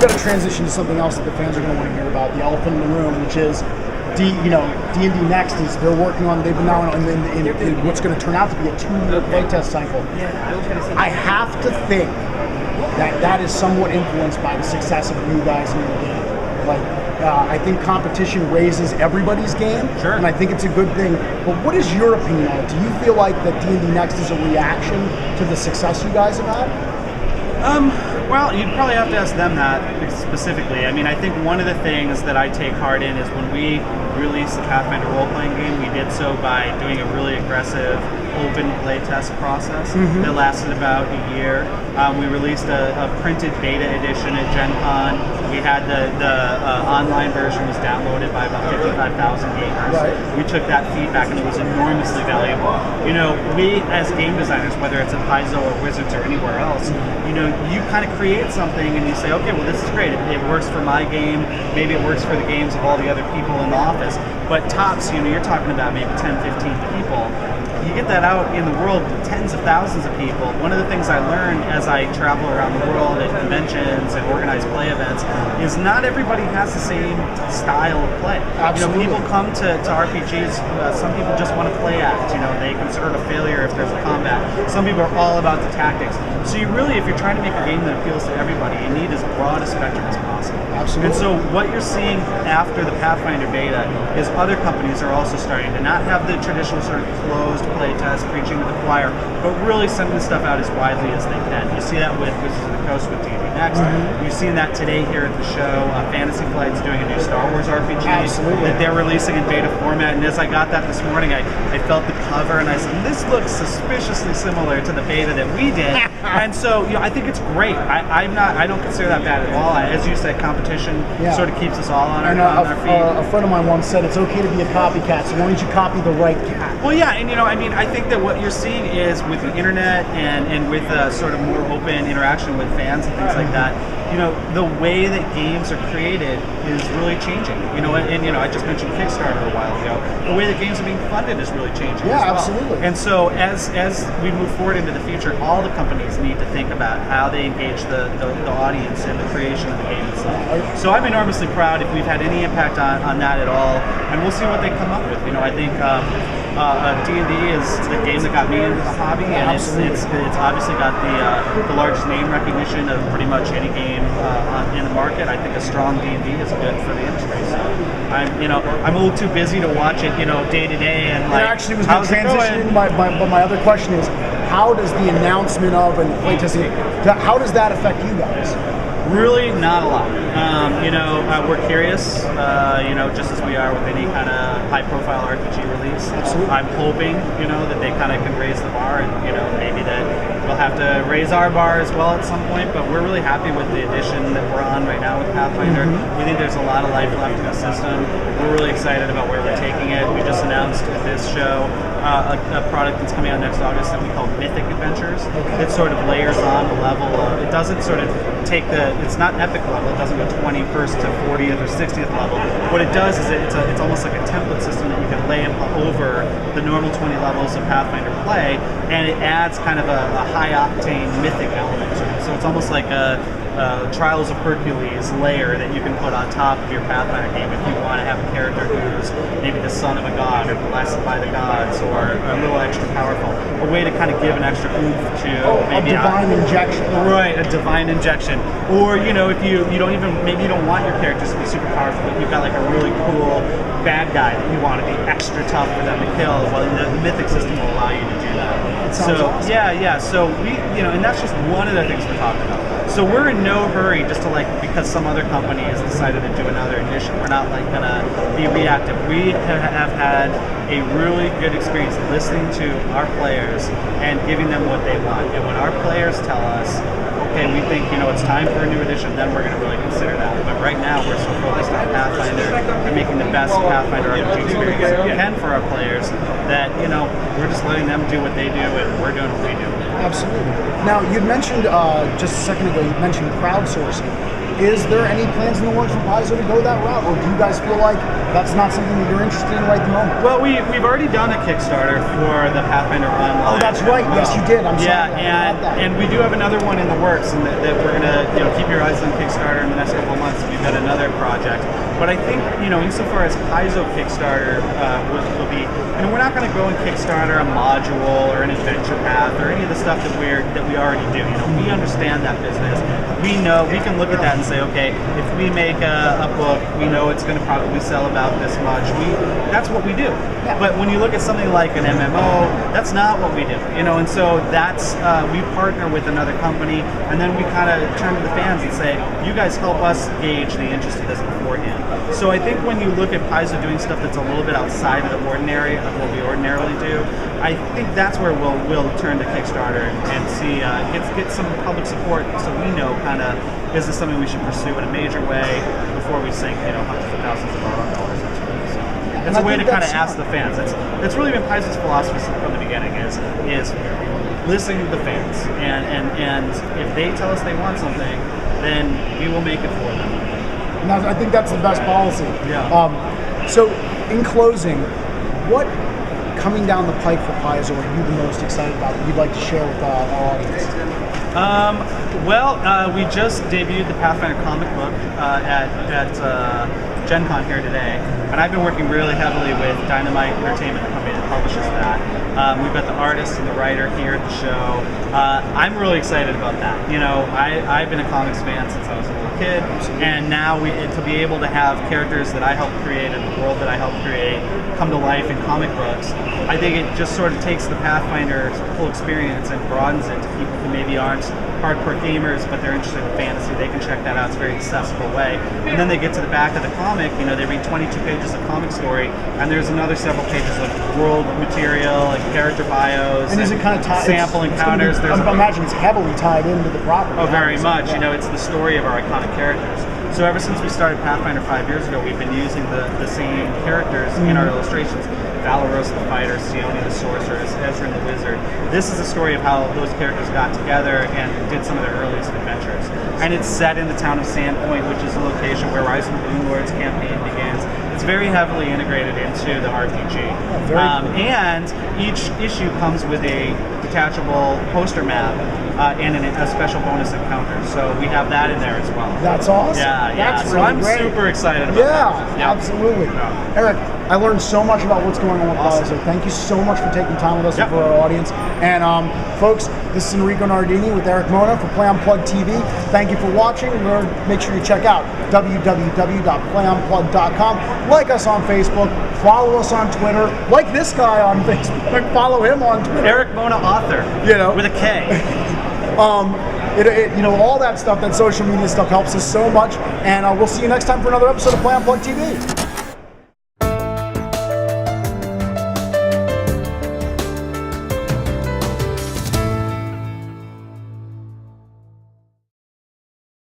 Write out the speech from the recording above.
we've got to transition to something else that the fans are going to want to hear about, the elephant in the room, which is D&D Next is they're working on. They've been now in what's going to turn out to be a 2-year playtest cycle. I have to think that is somewhat influenced by the success of you guys in your game. Like, I think competition raises everybody's game, and I think it's a good thing. But what is your opinion on it? Do you feel like that D&D Next is a reaction to the success you guys have had? Well, you'd probably have to ask them that specifically. I mean, I think one of the things that I take heart in is when we released the Pathfinder role-playing game, we did so by doing a really aggressive open playtest process that lasted about a year. We released a printed beta edition at Gen Con. We had the online version was downloaded by about 55,000 gamers. Right. We took that feedback and it was enormously valuable. You know, we as game designers, whether it's at Paizo or Wizards or anywhere else, you know, you kind of create something and you say, okay, well, this is great. It works for my game. Maybe it works for the games of all the other people in the office. But tops, you know, you're talking about maybe 10, 15 people. You get that out in the world to tens of thousands of people. One of the things I learned as I travel around the world at conventions and organize play events is not everybody has the same style of play. Absolutely. You know, people come to RPGs, some people just want to play act, you know, they consider it a failure if there's a combat. Some people are all about the tactics. So you really, if you're trying to make a game that appeals to everybody, you need as broad a spectrum as possible. Absolutely. And so what you're seeing after the Pathfinder beta is other companies are also starting to not have the traditional sort of closed playtest, preaching to the choir, but really sending the stuff out as widely as they can. You see that with Wizards of the Coast with D&D Next. You've seen that today here at the show. Fantasy Flight's doing a new Star Wars RPG that they're releasing in beta format. And as I got that this morning, I felt the cover and I said, this looks suspiciously similar to the beta that we did. And so, you know, I think it's great. I don't consider that bad at all. As you said, competition sort of keeps us all on our feet. A friend of mine once said it's okay to be a copycat, so why don't you copy the right cat? Well, yeah, and you know, I mean, I think that what you're seeing is with the internet and with sort of more open interaction with fans and things like that, you know, the way that games are created is really changing. You know, and you know, I just mentioned Kickstarter a while ago. The way that games are being funded is really changing. Yeah, as well. absolutely. And so as we move forward into the future, all the companies need to think about how they engage the audience in the creation of the game itself. So I'm enormously proud if we've had any impact on that at all, and we'll see what they come up with. You know, I think D&D is the game that got me into the hobby, and it's obviously got the largest name recognition of pretty much any game in the market. I think a strong D&D is good for the industry. So I'm a little too busy to watch it, you know, day to day, and like. It actually was going to transition into my other question is, how does the announcement of and playtesting, how does that affect you guys? Really, not a lot. You know, we're curious, you know, just as we are with any kind of high-profile RPG release. Absolutely. I'm hoping, you know, that they kind of can raise the bar, and you know, maybe that we'll have to raise our bar as well at some point. But we're really happy with the edition that we're on right now with Pathfinder. We think there's a lot of life left in the system. We're really excited about where we're taking it. We just announced at this show a product that's coming out next August that we call Mythic Adventures. It sort of layers on the level of, it doesn't sort of take it's not epic level, it doesn't go 21st to 40th or 60th level. What it does is it's almost like a template system that you can lay over the normal 20 levels of Pathfinder play, and it adds kind of a high octane mythic element to it. So it's almost like a Trials of Hercules layer that you can put on top of your Pathfinder game if you want to have a character who's maybe the son of a god or blessed by the gods or a little extra powerful. A way to kind of give an extra oomph to maybe a divine injection. Right, a divine injection. Or, you know, if you don't even, maybe you don't want your characters to be super powerful, but you've got like a really cool bad guy that you want to be extra tough for them to kill. Well, the mythic system will allow you to do that. So awesome. Yeah. So we, you know, and that's just one of the things we're talking about. So we're in no hurry just to like, because some other company has decided to do another edition. We're not like gonna be reactive. We have had a really good experience listening to our players and giving them what they want. And when our players tell us, okay, we think, you know, it's time for a new edition, then we're gonna really consider that. But right now we're so focused on Pathfinder and making the best Pathfinder RPG experience we can for our players that, you know, we're just letting them do what they do and we're doing what we do. Absolutely. Now, you'd mentioned just a second ago, you mentioned crowdsourcing. is there any plans in the works for Paizo to go that route, or do you guys feel like that's not something that you're interested in right at the moment? Well, we've already done a Kickstarter for the Pathfinder Online. Oh, that's right. Yes, you did. I'm sorry. And we do have another one in the works, and that we're gonna keep your eyes on Kickstarter in the next couple of months. We've got another project, but I think insofar as Paizo Kickstarter will be, we're not going to go and Kickstarter a module or an adventure path or any of the stuff that we already do. We understand that business. We know we can look at that and say, okay, if we make a book, we know it's going to probably sell about this much. That's what we do. Yeah. But when you look at something like an MMO, that's not what we do. And so that's we partner with another company, and then we kind of turn to the fans and say, you guys help us gauge the interest of this beforehand. So I think when you look at Paizo doing stuff that's a little bit outside of the ordinary of what we ordinarily do, I think that's where we'll turn to Kickstarter and see get some public support, so we know kind of is this something we should pursue in a major way before we sink hundreds of thousands of dollars into it. So it's a way to kind of ask the fans. It's really been Paizo's philosophy from the beginning is listening to the fans, and if they tell us they want something, then we will make it for them. And I think that's the best policy. Yeah. So, in closing, what coming down the pike for Paizo are you the most excited about that you'd like to share with our audience? We just debuted the Pathfinder comic book at Gen Con here today, and I've been working really heavily with Dynamite Entertainment, the company that publishes that. We've got the artist and the writer here at the show. I'm really excited about that. I've been a comics fan since I was a little kid, and now to be able to have characters that I helped create and the world that I helped create come to life in comic books, I think it just sort of takes the Pathfinder full experience and broadens it to people who maybe aren't hardcore gamers, but they're interested in fantasy. They can check that out. It's a very accessible way. And then they get to the back of the comic, they read 22 pages of comic story, and there's another several pages of world material, like character bios, and is it kind of tied? Sample encounters. I imagine it's heavily tied into the property. Oh, very much. It's the story of our iconic characters. So ever since we started Pathfinder 5 years ago, we've been using the same characters in our illustrations. Valoros the fighter, Sione the sorceress, Ezra the wizard. This is the story of how those characters got together and did some of their earliest adventures. And it's set in the town of Sandpoint, which is the location where Rise of the Runelords campaign begins. It's very heavily integrated into the RPG. And each issue comes with a detachable poster map and a special bonus encounter. So we have that in there as well. That's awesome. Yeah. That's so really I'm great. super excited about that. Yeah, absolutely. Yeah. Erik, I learned so much about what's going on with Awesome. Paizo. Thank you so much for taking time with us and Yep. for our audience. And folks, this is Enrico Nardini with Erik Mona for Unplugged TV. Thank you for watching. Make sure you check out www.playunplugged.com. Like us on Facebook. Follow us on Twitter. Like this guy on Facebook. Follow him on Twitter. Erik Mona, author. With a K. All that stuff, that social media stuff helps us so much. And we'll see you next time for another episode of Unplugged TV.